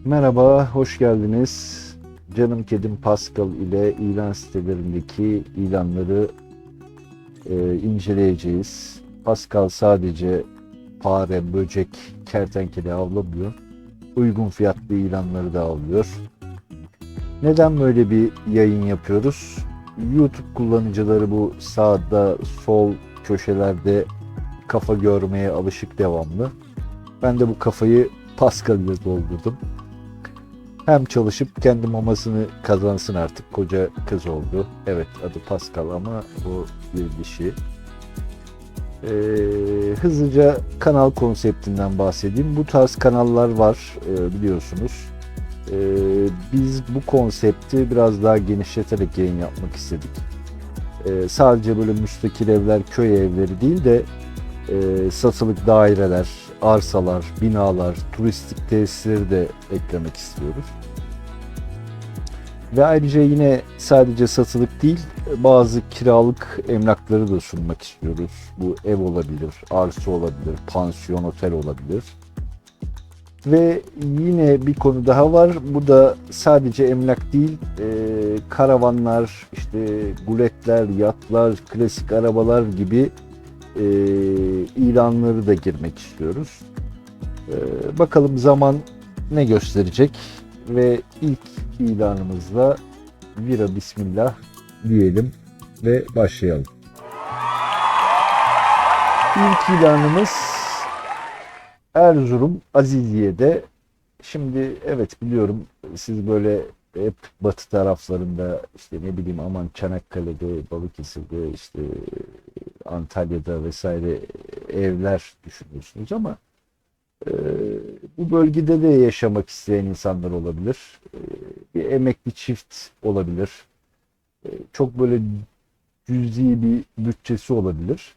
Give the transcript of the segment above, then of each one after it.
Merhaba, hoş geldiniz. Canım kedim Pascal ile ilan sitelerindeki ilanları inceleyeceğiz. Pascal sadece fare, böcek, kertenkele avlamıyor. Uygun fiyatlı ilanları da avlıyor. Neden böyle bir yayın yapıyoruz? YouTube kullanıcıları bu sağda, sol köşelerde kafa görmeye alışık devamlı. Ben de bu kafayı Pascal ile doldurdum. Hem çalışıp kendi mamasını kazansın artık. Koca kız oldu. Evet, adı Pascal ama bu bir dişi. Hızlıca kanal konseptinden bahsedeyim. Bu tarz kanallar var biliyorsunuz. Biz bu konsepti biraz daha genişleterek yayın yapmak istedik. Sadece böyle müstakil evler, köy evleri değil de satılık daireler, arsalar, binalar, turistik tesisleri de eklemek istiyoruz. Ve ayrıca yine sadece satılık değil, bazı kiralık emlakları da sunmak istiyoruz. Bu ev olabilir, arsa olabilir, pansiyon, otel olabilir. Ve yine bir konu daha var. Bu da sadece emlak değil, karavanlar, işte guletler, yatlar, klasik arabalar gibi ilanları da girmek istiyoruz. Bakalım zaman ne gösterecek ve ilk ilanımızla Vira Bismillah diyelim ve başlayalım. İlk ilanımız Erzurum Aziziye'de. Şimdi evet biliyorum siz böyle hep batı taraflarında işte ne bileyim aman Çanakkale'de, Balıkesir'de işte Antalya'da vesaire evler düşünüyorsunuz ama e, bu bölgede de yaşamak isteyen insanlar olabilir. Bir emekli çift olabilir. Çok böyle cüzi bir bütçesi olabilir.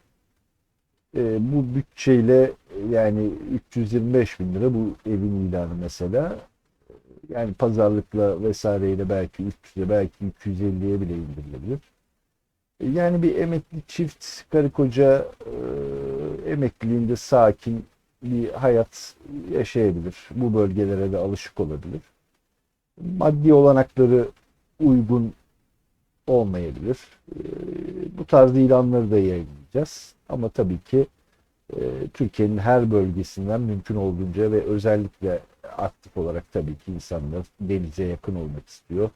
Bu bütçeyle yani 325 bin lira bu evin ilanı mesela. Yani pazarlıkla vesaireyle belki 300'e belki 250'ye bile indirilebilir. Yani bir emekli çift karı koca emekliliğinde sakin bir hayat yaşayabilir. Bu bölgelere de alışık olabilir. Maddi olanakları uygun olmayabilir. Bu tarz ilanları da yayınlayacağız. Ama tabii ki Türkiye'nin her bölgesinden mümkün olduğunca ve özellikle aktif olarak tabii ki insanlar denize yakın olmak istiyor.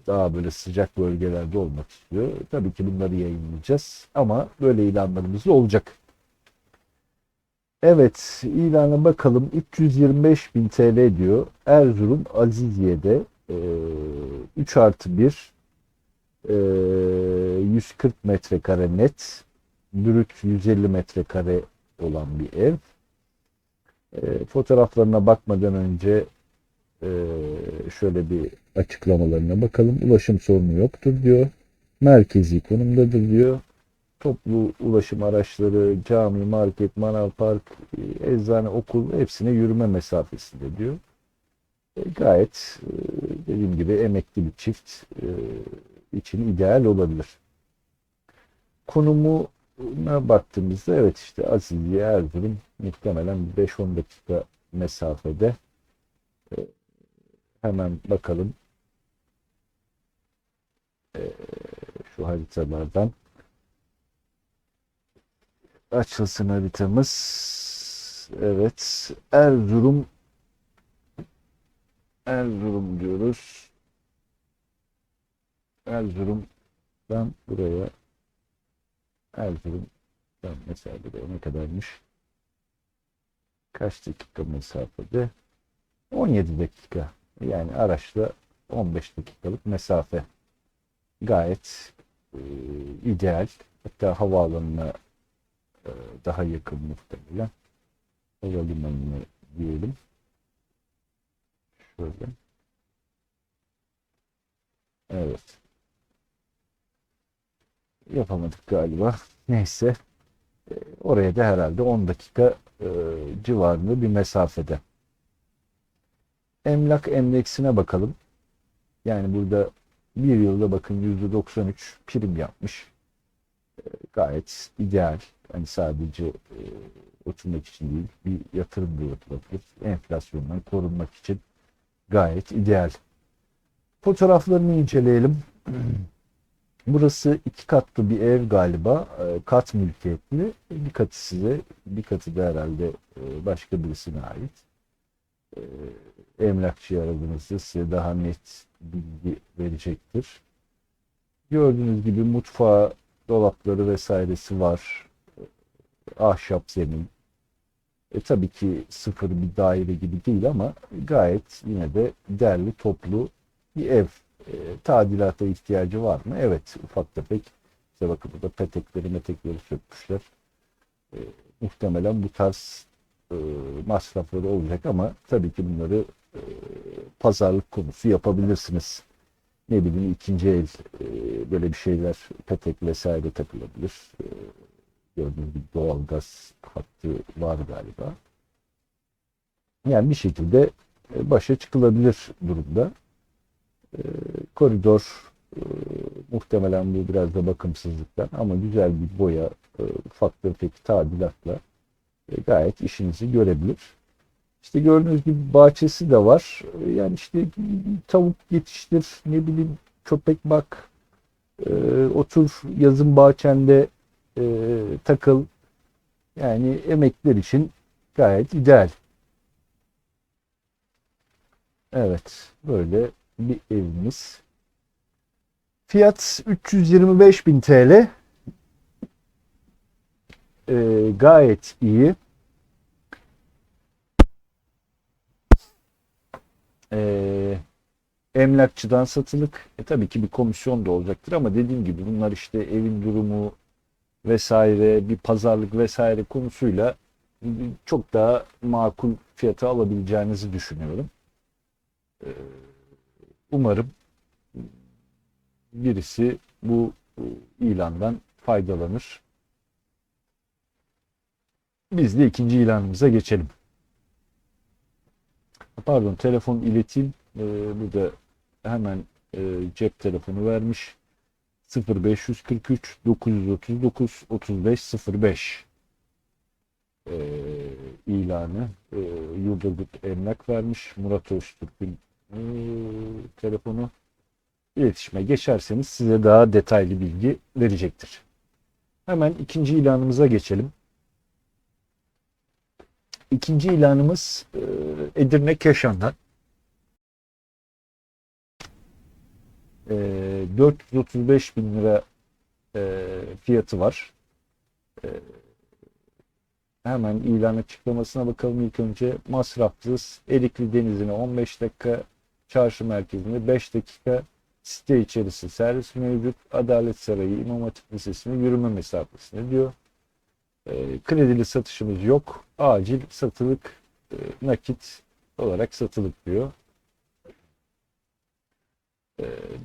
Daha böyle sıcak bölgelerde olmak istiyor. Tabii ki bunları yayınlayacağız ama böyle ilanlarımız da olacak. Evet, ilana bakalım. 325 bin TL diyor. Erzurum Aziziye'de 3 artı 1 140 metrekare net, brüt 150 metrekare olan bir ev. Fotoğraflarına bakmadan önce e, şöyle bir açıklamalarına bakalım. Ulaşım sorunu yoktur diyor. Merkezi konumdadır diyor. Toplu ulaşım araçları, cami, market, manav, park, eczane, okul hepsine yürüme mesafesinde diyor. Gayet dediğim gibi emekli bir çift için ideal olabilir. Konumuna baktığımızda evet işte Aziziye Erzurum muhtemelen 5-10 dakika mesafede. Hemen bakalım şu haritalardan. Açılsın haritamız. Evet. Erzurum diyoruz. Erzurum'dan buraya Erzurum'dan mesela buraya ne kadarmış? Kaç dakika mesafede? 17 dakika. Yani araçla 15 dakikalık mesafe. Gayet ideal. Hatta havaalanına e, daha yakın muhtemelen. Havalimanını diyelim. Şöyle. Evet. Yapamadık galiba. Neyse. Oraya da herhalde 10 dakika civarında bir mesafede. Emlak endeksine bakalım. Yani burada bir yılda bakın %93 prim yapmış. Gayet ideal. Hani sadece oturmak için değil, bir yatırım da yapılabilir. Enflasyondan korunmak için Gayet ideal. Fotoğraflarını inceleyelim. Burası iki katlı bir ev galiba. Kat mülkiyetli. Bir katı size, bir katı da herhalde başka birisine ait. E, Emlakçıyı aradığınızda size daha net bilgi verecektir. Gördüğünüz gibi mutfağı, dolapları vesairesi var. Ahşap zemin. Tabii ki sıfır bir daire gibi değil ama gayet yine de derli toplu bir ev. Tadilata ihtiyacı var mı? Evet, ufak tefek. İşte bakın burada metekleri sökmüşler. E, Muhtemelen bu tarz masrafları olacak ama tabii ki bunları e, pazarlık konusu yapabilirsiniz. Ne bileyim ikinci el böyle bir şeyler, petek vesaire takılabilir. Gördüğünüz gibi doğalgaz hattı var galiba. Yani bir şekilde başa çıkılabilir durumda. Koridor muhtemelen bu biraz da bakımsızlıktan ama güzel bir boya, ufak tefek tadilatla gayet işinizi görebilir. İşte gördüğünüz gibi bahçesi de var. Yani işte tavuk yetiştir, ne bileyim köpek bak, otur yazın bahçende takıl. Yani emekler için gayet ideal. Evet, böyle bir evimiz. Fiyat 325 bin TL. Gayet iyi. Ee, Emlakçıdan satılık. Tabii ki bir komisyon da olacaktır ama dediğim gibi bunlar işte evin durumu vesaire, bir pazarlık vesaire konusuyla çok daha makul fiyata alabileceğinizi düşünüyorum. Ee, Umarım birisi bu ilandan faydalanır. Biz de ikinci ilanımıza geçelim. Pardon, telefon ileteyim. Burada hemen cep telefonu vermiş. 0543 939 3505 ilanı. Yurdagıt Emlak vermiş. Murat Öztürk'ün telefonu. İletişime geçerseniz size daha detaylı bilgi verecektir. Hemen ikinci ilanımıza geçelim. İkinci ilanımız Edirne Keşan'dan. 435 bin lira fiyatı var. E, Hemen ilan açıklamasına bakalım ilk önce. Masrafsız Erikli Denizi'ne 15 dakika, çarşı merkezinde 5 dakika, site içerisi servis mevcut. Adalet Sarayı İmam Hatip Lisesi'ne yürüme mesafesinde diyor. Kredili satışımız yok. Acil satılık, nakit olarak satılık diyor.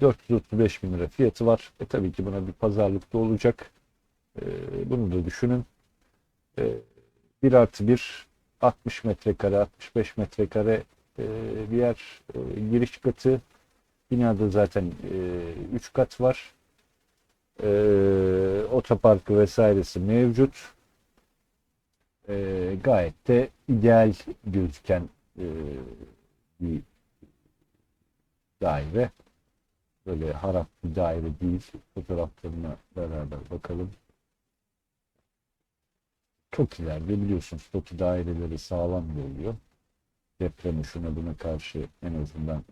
435 bin lira fiyatı var. Tabii ki buna bir pazarlık da olacak. Bunu da düşünün. 1+1 60 metrekare, 65 metrekare bir yer, giriş katı. Binada zaten 3 kat var. Otoparkı vesairesi mevcut. Gayet de ideal gözüken bir daire. Böyle harap bir daire değil. Fotoğraflarına beraber bakalım. Çok ileride biliyorsunuz TOKİ daireleri sağlam oluyor. Depreme şuna buna karşı en azından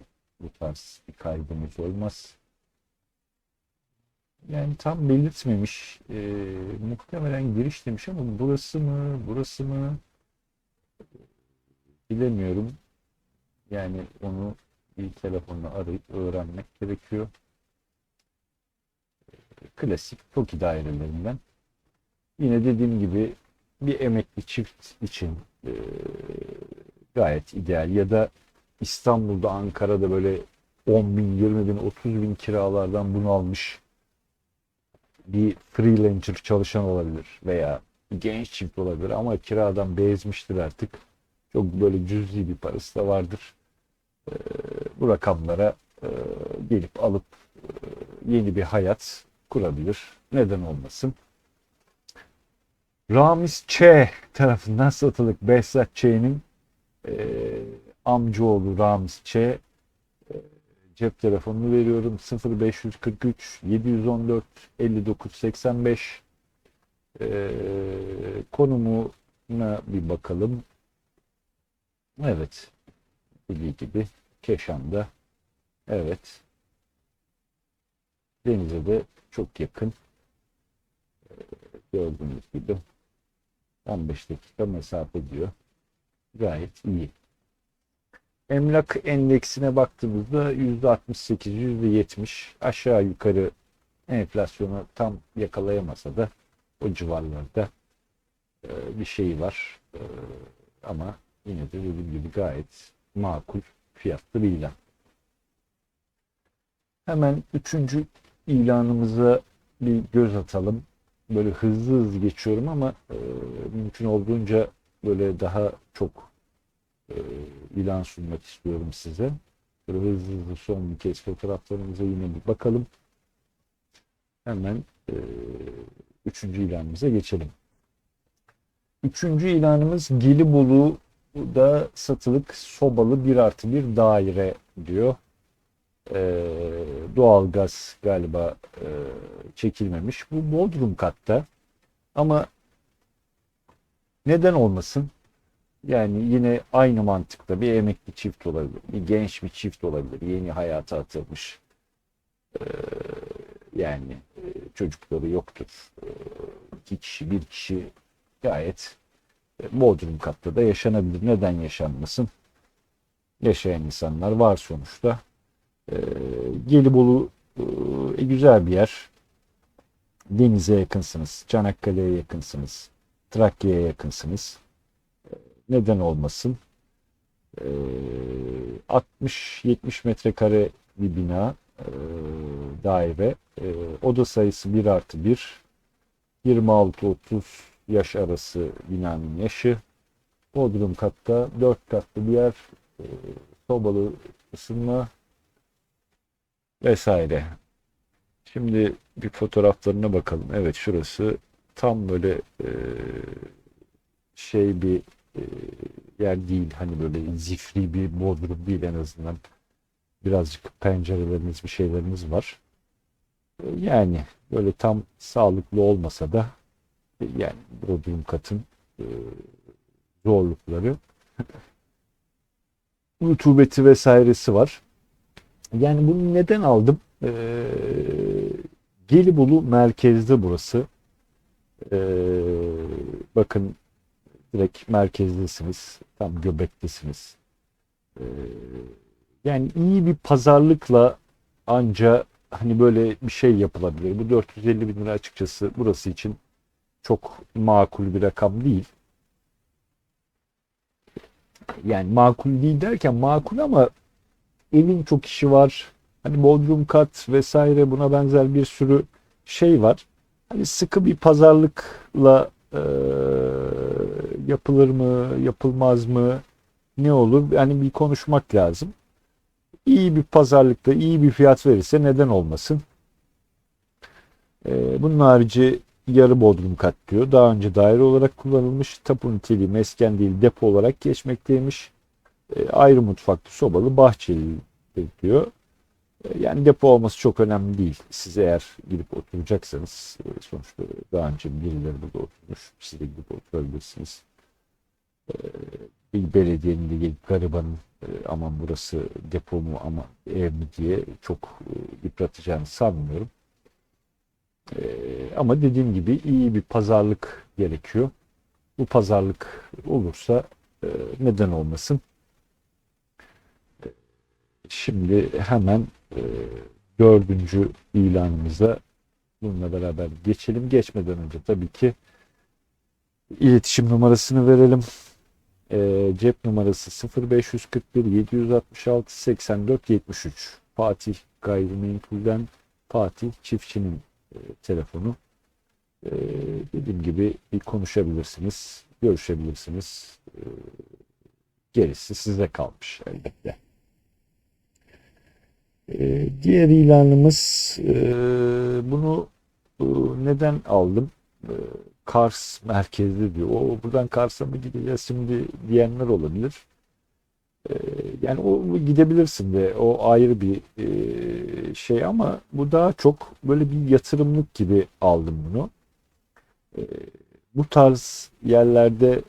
bu tarz bir kaybımız olmaz. Yani tam belirtmemiş. Muhtemelen giriş demiş ama burası mı, burası mı bilemiyorum. Yani onu bir telefonla arayıp öğrenmek gerekiyor. Klasik TOKİ dairelerinden. Yine dediğim gibi bir emekli çift için gayet ideal ya da İstanbul'da, Ankara'da böyle 10 bin, 20 bin, 30 bin kiralardan bunu almış bir freelancer çalışan olabilir veya genç çift olabilir ama kiradan bezmiştir artık. Çok böyle cüzi bir parası da vardır. Bu rakamlara gelip alıp yeni bir hayat kurabilir. Neden olmasın? Ramiz Ç tarafından satılık Behzat Ç'nin Amcaoğlu Ramiz Ç. Cep telefonunu veriyorum. 0543 714 5985. Konumuna bir bakalım. Evet. Dediği gibi Keşan'da. Evet. Denize de çok yakın. Gördüğünüz gibi 15 dakika mesafe diyor. Gayet iyi. Emlak endeksine baktığımızda %68, %70 aşağı yukarı enflasyonu tam yakalayamasa da o civarlarda bir şey var. Ama yine de dediğim gibi gayet makul fiyatlı bir ilan. Hemen üçüncü ilanımıza bir göz atalım. Böyle hızlı hızlı geçiyorum ama mümkün olduğunca böyle daha çok e, ilan sunmak istiyorum size. Böyle hızlı hızlı son bir kez fotoğraflarımıza yine bir bakalım. Hemen üçüncü ilanımıza geçelim. Üçüncü ilanımız Gelibolu'da satılık sobalı 1+1 daire diyor. Doğalgaz galiba çekilmemiş. Bu Bodrum katta. Ama neden olmasın? Yani yine aynı mantıkta bir emekli çift olabilir, bir genç bir çift olabilir, yeni hayata atılmış. Ee, yani çocukları yoktur. İki kişi, bir kişi gayet Bodrum katta da yaşanabilir. Neden yaşanmasın? Yaşayan insanlar var sonuçta. Ee, Gelibolu güzel bir yer. Denize yakınsınız, Çanakkale'ye yakınsınız, Trakya'ya yakınsınız. Neden olmasın? 60-70 metrekare bir bina, daire. Oda sayısı 1+1, 26-30 yaş arası binanın yaşı. Bodrum katta 4 katlı bir yer, e, sobalı ısınma vesaire. Şimdi bir fotoğraflarına bakalım. Evet, şurası tam böyle şey bir e, yer değil. Hani böyle zifri bir bodrum değil en azından. Birazcık pencereleriniz bir şeyleriniz var. Yani böyle tam sağlıklı olmasa da yani bodrum katın e, zorlukları, rutubeti vesairesi var. Yani bunu neden aldım? Gelibolu merkezde burası. Bakın, direkt merkezdesiniz. Tam göbektesiniz. Ee, yani iyi bir pazarlıkla anca hani böyle bir şey yapılabilir. Bu 450 bin lira açıkçası burası için çok makul bir rakam değil. Yani makul değil derken makul ama evin çok işi var. Hani bodrum kat vesaire, buna benzer bir sürü şey var. Hani sıkı bir pazarlıkla yapılır mı, yapılmaz mı, ne olur? Yani bir konuşmak lazım. İyi bir pazarlıkta iyi bir fiyat verirse neden olmasın? Bunun harici yarı bodrum kat diyor. Daha önce daire olarak kullanılmış. Tapu niteliği mesken değil depo olarak geçmekteymiş. Ayrı mutfaklı sobalı bahçeli diyor. Yani depo olması çok önemli değil. Siz eğer gidip oturacaksanız sonuçta daha önce birileri burada oturmuş. Siz de gidip oturabilirsiniz. Bir belediyenin de gelip garibanın aman burası depo mu ama ev mi diye çok yıpratacağını sanmıyorum. Ama dediğim gibi iyi bir pazarlık gerekiyor. Bu pazarlık olursa neden olmasın? Şimdi hemen dördüncü ilanımıza bununla beraber geçelim. Geçmeden önce tabii ki iletişim numarasını verelim. Cep numarası 0541 766 84 73. Fatih Gayrimenkul'den Fatih Çiftçi'nin telefonu. E, dediğim gibi bir konuşabilirsiniz, görüşebilirsiniz. Gerisi size kalmış elbette. Diğer ilanımız, bunu neden aldım? E, Kars merkezli diyor. O buradan Kars'a mı gideceğiz şimdi diyenler olabilir. E, Yani o gidebilirsin de o ayrı bir şey ama bu daha çok böyle bir yatırımlık gibi aldım bunu. E, Bu tarz yerlerde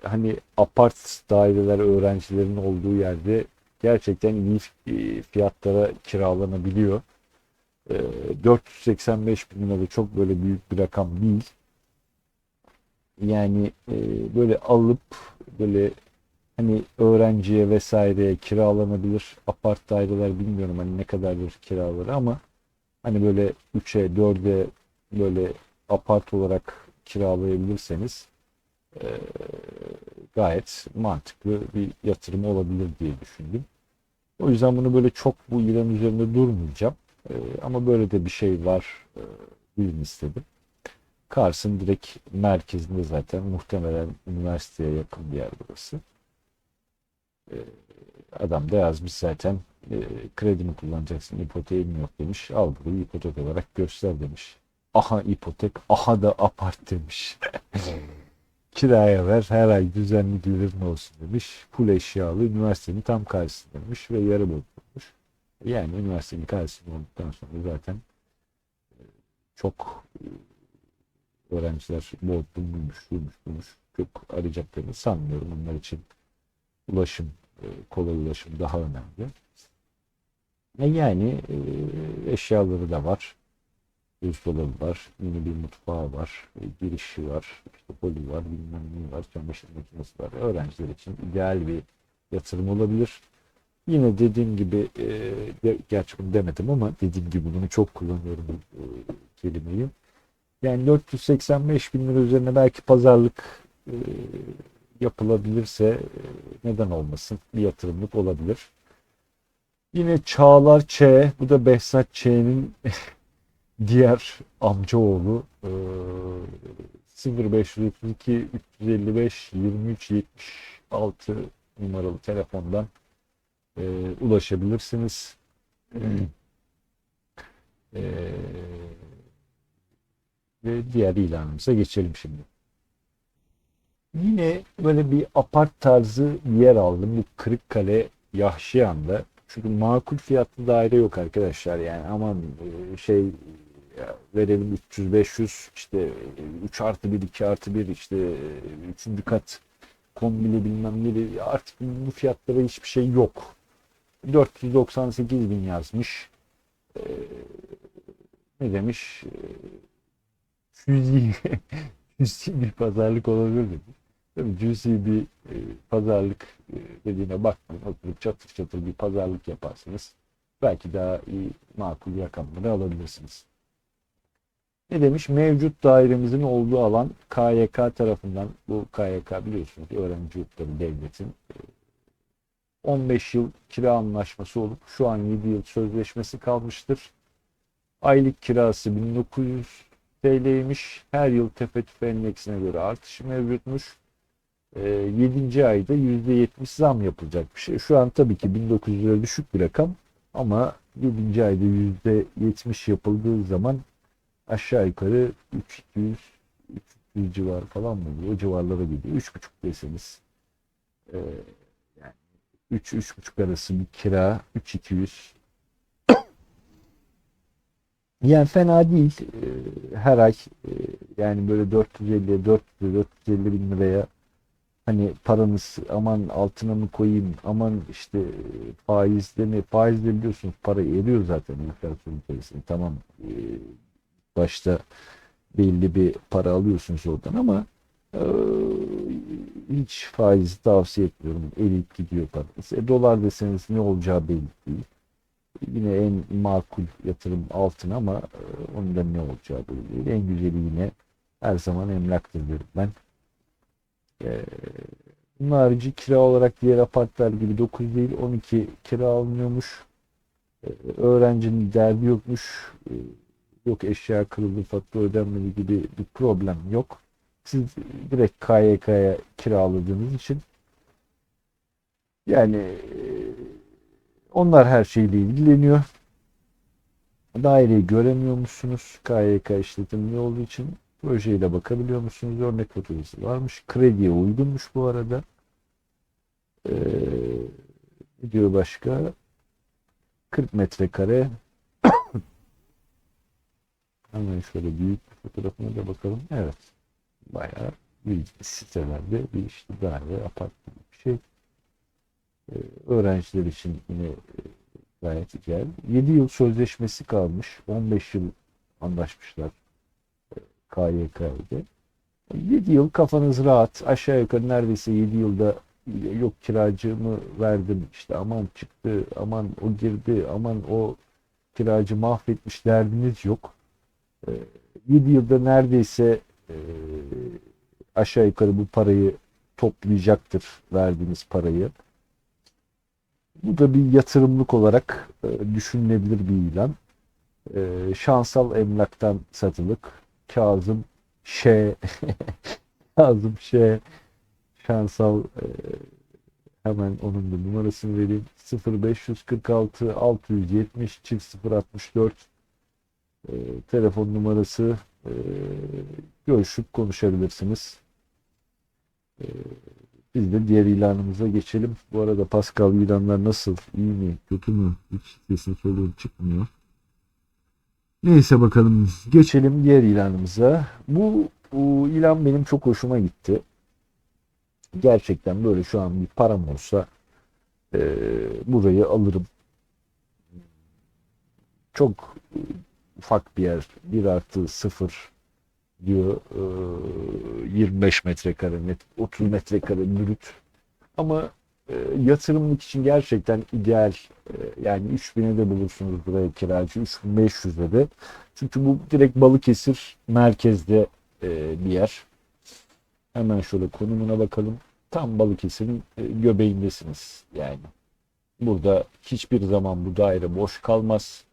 hani apart daireler öğrencilerin olduğu yerde gerçekten iyi fiyatlara kiralanabiliyor. 485 bin lira da çok böyle büyük bir rakam değil. Yani böyle alıp böyle hani öğrenciye vesaireye kiralanabilir apart daireler bilmiyorum hani ne kadardır kiraları ama hani böyle 3'e 4'e böyle apart olarak kiralayabilirseniz e, gayet mantıklı bir yatırım olabilir diye düşündüm. O yüzden bunu böyle çok bu İran üzerinde durmayacağım. Ama böyle de bir şey var. Duyun istedim. Kars'ın direkt merkezinde zaten muhtemelen üniversiteye yakın bir yer burası. Ee, Adam da yazmış zaten kredi mi kullanacaksın, ipoteğin mi yok demiş. Al burayı ipotek olarak göster demiş. Aha ipotek, aha da apart demiş. Kiraya ver, her ay düzenli gelirin olsun demiş. Full eşyalı, üniversitenin tam karşısında demiş ve yarı bozulmuş. Yani üniversitenin karşısında olduktan sonra zaten çok öğrenciler Bodrum'uymuş, şuymuş. Çok arayacaklarını sanmıyorum. Onlar için ulaşım, kolay ulaşım daha önemli. Yani eşyaları da var. Buzdolabı var, mini bir mutfağı var, girişi var, işte poli var, bilmem ne var, çamaşır makinesi var. Öğrenciler için ideal bir yatırım olabilir. Yine dediğim gibi, gerçi bunu demedim ama dediğim gibi bunu çok kullanıyorum bu kelimeyi. Yani 485 bin lira üzerine belki pazarlık yapılabilirse neden olmasın bir yatırımlık olabilir. Yine Çağlar Ç, bu da Behzat Ç'nin diğer amcaoğlu 0532 355 23 76 numaralı telefondan ulaşabilirsiniz. E, Ve diğer ilanımıza geçelim şimdi. Yine böyle bir apart tarzı bir yer aldım. Bu Kırıkkale Yahşiyan'da. Çünkü makul fiyatlı daire yok arkadaşlar. Yani aman verelim 300-500 işte 3 artı 1 2 artı 1 işte 3. kat kombili bilmem neli artık bu fiyatlara hiçbir şey yok. 498 bin yazmış. Ee, Ne demiş? Cüzi, cüzi bir pazarlık olabilir demiş. Tabii cüzi bir pazarlık dediğine bakmayın. Oturup çatır çatır bir pazarlık yaparsınız. Belki daha iyi makul rakamları alabilirsiniz. Ne demiş? Mevcut dairemizin olduğu alan KYK tarafından, bu KYK biliyorsunuz öğrenci yurtları devletin 15 yıl kira anlaşması olup şu an 7 yıl sözleşmesi kalmıştır. Aylık kirası 1900 TL'ymiş. Her yıl tefe tüfe endeksine göre artışı mevcutmuş. 7. ayda %70 zam yapılacakmış. Şu an tabii ki 1900 lira düşük bir rakam ama 7. ayda %70 yapıldığı zaman aşağı yukarı 300 300 civarı falan mı oluyor? O civarlara gidiyor. 3,5 deseniz e, yani 3-3,5 arası bir kira 3.200. Yani fena değil. Her ay e, yani böyle 450 bin liraya hani paranız aman altına mı koyayım aman işte faizde mi faizde biliyorsunuz para eriyor zaten enflasyon içerisinde tamam başta belli bir para alıyorsunuz oradan ama e, hiç faiz tavsiye etmiyorum. Eriyip gidiyor paranız. Dolar deseniz ne olacağı belli değil. Yine en makul yatırım altın ama onun da ne olacağı belli değil. En güzeli yine her zaman emlaktır derim ben. E, Bunun harici kira olarak diğer apartlar gibi 9 değil 12 kira alınıyormuş. Öğrencinin derdi yokmuş. Yok eşya kırıldı, fatura ödenmedi gibi bir problem yok. Siz direkt KYK'ya kiraladığınız için yani onlar her şeyle ilgileniyor. Daireyi göremiyormuşsunuz. KYK işletimli olduğu için projeyle bakabiliyor musunuz? Örnek faturası varmış. Krediye uygunmuş bu arada. Ee, Ne diyor başka? 40 metrekare. Hemen şöyle büyük bir fotoğrafına da bakalım. Evet. Bayağı büyük sitelerde bir işte daire, apartman bir şey. Öğrenciler için yine gayet güzel. 7 yıl sözleşmesi kalmış. 15 yıl anlaşmışlar KYK'de. 7 yıl kafanız rahat. Aşağı yukarı neredeyse 7 yılda yok kiracımı verdim işte aman çıktı, aman o girdi, aman o kiracı mahvetmiş derdiniz yok. 7 yılda neredeyse aşağı yukarı bu parayı toplayacaktır verdiğiniz parayı. Bu da bir yatırımlık olarak düşünülebilir bir ilan. Şansal emlaktan satılık. Kazım Ş. Kazım Ş. Şansal hemen onun da numarasını vereyim. 0546 670 064 telefon numarası. Görüşüp konuşabilirsiniz. Biz de diğer ilanımıza geçelim. Bu arada Pascal ilanlar nasıl? İyi mi? Kötü mü? Hiç sesin soluğun çıkmıyor. Neyse bakalım. Geçelim diğer ilanımıza. Bu ilan benim çok hoşuma gitti. Gerçekten böyle şu an bir param olsa burayı alırım. Çok ufak bir yer. 1+0 diyor. 25 metrekare net, 30 metrekare brüt. Ama yatırımlık için gerçekten ideal. Yani 3000'e de bulursunuz buraya kiracı, 3500'e de. Çünkü bu direkt Balıkesir merkezde bir yer. Hemen şöyle konumuna bakalım. Tam Balıkesir'in göbeğindesiniz. Yani burada hiçbir zaman bu daire boş kalmaz.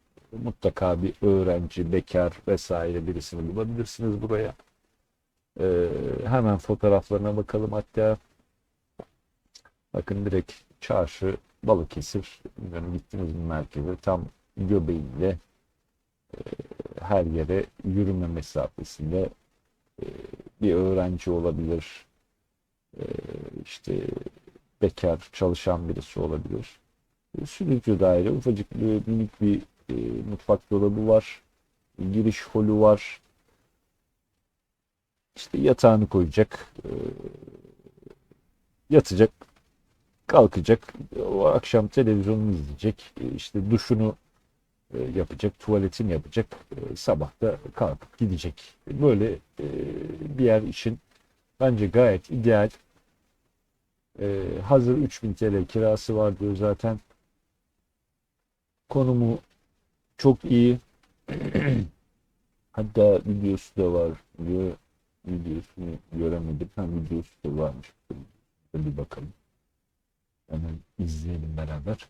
Mutlaka bir öğrenci, bekar vesaire birisini bulabilirsiniz buraya. Hemen fotoğraflarına bakalım hatta. Bakın direkt çarşı Balıkesir. Bilmiyorum gittiniz mi merkeze. Tam göbeğinde her yere yürüme mesafesinde bir öğrenci olabilir. İşte bekar çalışan birisi olabilir. Stüdyo daire, ufacık bir minik bir mutfak dolabı var. Giriş holü var. İşte yatağını koyacak. Yatacak, kalkacak. O akşam televizyonunu izleyecek. İşte duşunu yapacak, tuvaletini yapacak. Sabah da kalkıp gidecek. Böyle bir yer için bence gayet ideal. Hazır 3000 TL kirası var diyor zaten. Konumu çok iyi. Hatta videosu da var diyor. Videosunu göremedim. Videosu da varmış. Bir bakalım. Hemen izleyelim beraber.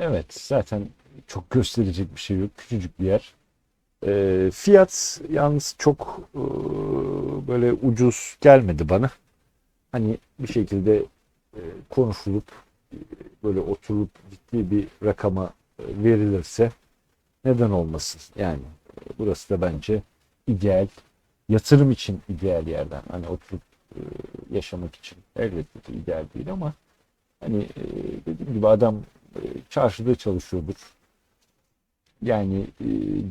Evet, zaten çok gösterecek bir şey yok. Küçücük bir yer. Fiyat yalnız çok böyle ucuz gelmedi bana. Hani bir şekilde konuşulup böyle oturup ciddi bir rakama verilirse neden olmasın? Yani burası da bence ideal, yatırım için ideal yerden. Hani oturup yaşamak için elbette ki ideal değil ama hani dediğim gibi adam çarşıda çalışıyordur. Yani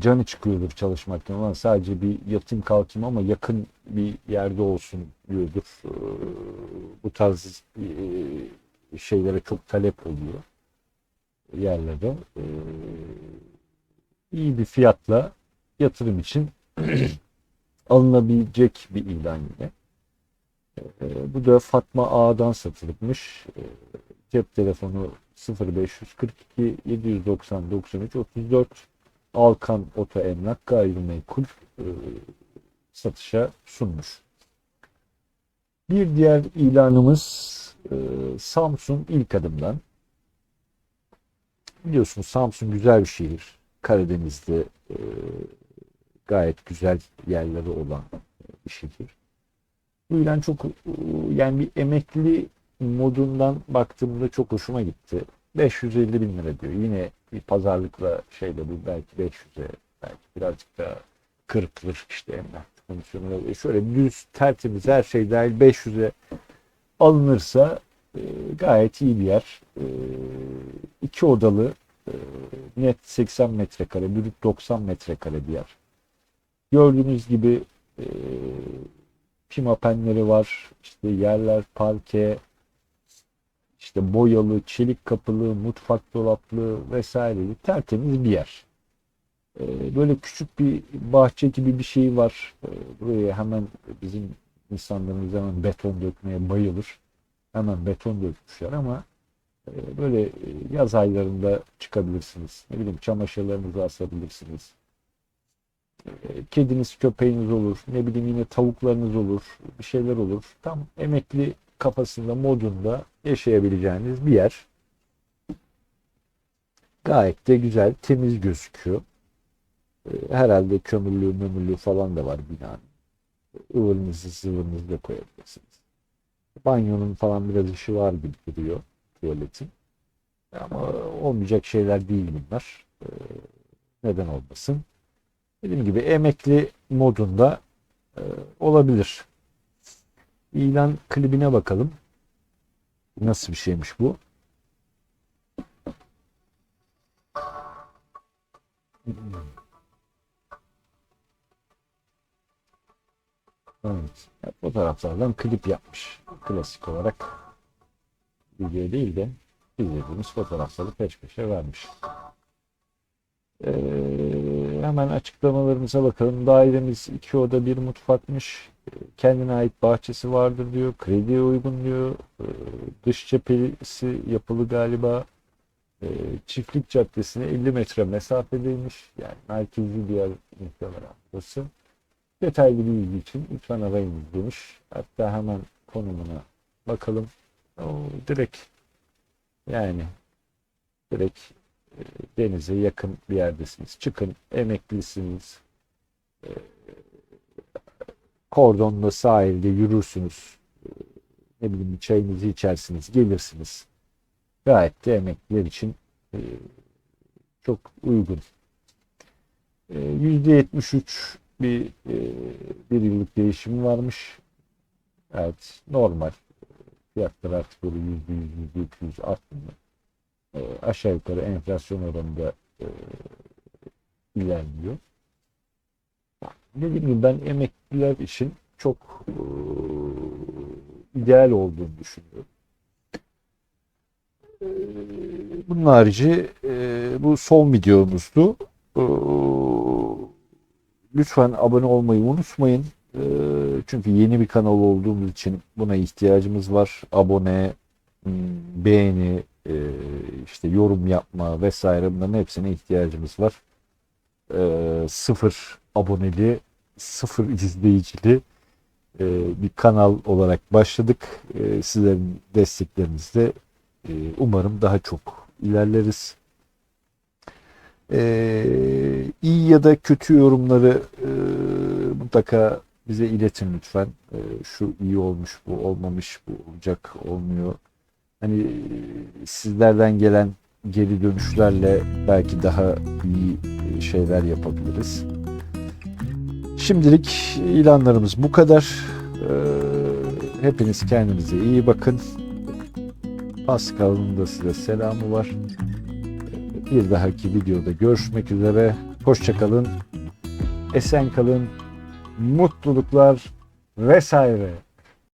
canı çıkıyordur çalışmaktan. Ulan sadece bir yatayım kalkayım ama yakın bir yerde olsun diyordur. Bu tarz şeylere çok talep oluyor yerlerde. İyi bir fiyatla yatırım için alınabilecek bir ilan yine. Bu da Fatma Ağa'dan satılıkmış. Cep telefonu 0542 790 93 34 Alkan Oto Emlak Gayrimenkul satışa sunmuş. Bir diğer ilanımız Samsun İlk Adım'dan. Biliyorsunuz Samsun güzel bir şehir. Karadeniz'de gayet güzel yerleri olan bir şehir. Bu yüzden çok yani bir emekli modundan baktığımda çok hoşuma gitti. 550 bin lira diyor. Yine bir pazarlıkla şeyle bu belki 500'e, belki birazcık daha kırpılır işte emlak komisyonu. Şöyle düz tertemiz her şey dahil 500'e alınırsa gayet iyi bir yer. 2 odalı, net 80 metrekare, brüt 90 metrekare bir yer. Gördüğünüz gibi pimapenleri var. İşte yerler parke, işte boyalı, çelik kapılı, mutfak dolaplı vesaireli tertemiz bir yer. Böyle küçük bir bahçe gibi bir şey var. Buraya hemen bizim insanlarımız hemen beton dökmeye bayılır. Hemen beton dökmüşler ama böyle yaz aylarında çıkabilirsiniz. Ne bileyim çamaşırlarınızı asabilirsiniz. Kediniz, köpeğiniz olur. Ne bileyim yine tavuklarınız olur. Bir şeyler olur. Tam emekli kafasında, modunda yaşayabileceğiniz bir yer. Gayet de güzel, temiz gözüküyor. Herhalde kömürlüğü, mömürlüğü falan da var binanın. Ivırınızı, zıvırınızı da koyabilirsiniz. Banyonun falan biraz işi var gibi duruyor tuvaletin. Ama olmayacak şeyler değil bunlar. Neden olmasın? Dediğim gibi emekli modunda olabilir. İlan klibine bakalım. Nasıl bir şeymiş bu? Evet. Fotoğraflardan klip yapmış. Klasik olarak video değil de izlediğimiz fotoğrafları peş peşe vermiş. Hemen açıklamalarımıza bakalım. Dairemiz 2 oda 1 mutfakmış. Kendine ait bahçesi vardır diyor. Krediye uygun diyor. Dış cephesi yapılı galiba. Çiftlik Caddesi'ne 50 metre mesafedeymiş. Yani merkezi bir yer muhtemelen burası. Detaylı bilgi için lütfen arayınız demiş. Hatta hemen konumuna bakalım. Direkt yani direkt denize yakın bir yerdesiniz. Çıkın, emeklisiniz. Kordonla sahilde yürürsünüz. Ne bileyim bir çayınızı içersiniz, gelirsiniz. Gayet de emekliler için çok uygun. %73 bir yıllık değişimi varmış. Evet, normal. Fiyatlar artık böyle %100, %200 artmıyor. Aşağı yukarı enflasyon oranında ilerliyor. Dediğim gibi ben emekliler için çok ideal olduğunu düşünüyorum. Bunun harici bu son videomuzdu. Lütfen abone olmayı unutmayın. Çünkü yeni bir kanal olduğumuz için buna ihtiyacımız var. Abone, beğeni, işte yorum yapma vesaire bunların hepsine ihtiyacımız var. 0 aboneli, 0 izleyicili bir kanal olarak başladık. Sizlerin desteklerinizle umarım daha çok ilerleriz. İyi ya da kötü yorumları mutlaka bize iletin lütfen. Şu iyi olmuş, bu olmamış, bu olacak, olmuyor. Hani sizlerden gelen geri dönüşlerle belki daha iyi şeyler yapabiliriz. Şimdilik ilanlarımız bu kadar. Hepiniz kendinize iyi bakın. Pascal'ın da size selamı var. Bir dahaki videoda görüşmek üzere. Hoşça kalın. Esen kalın. Mutluluklar vesaire.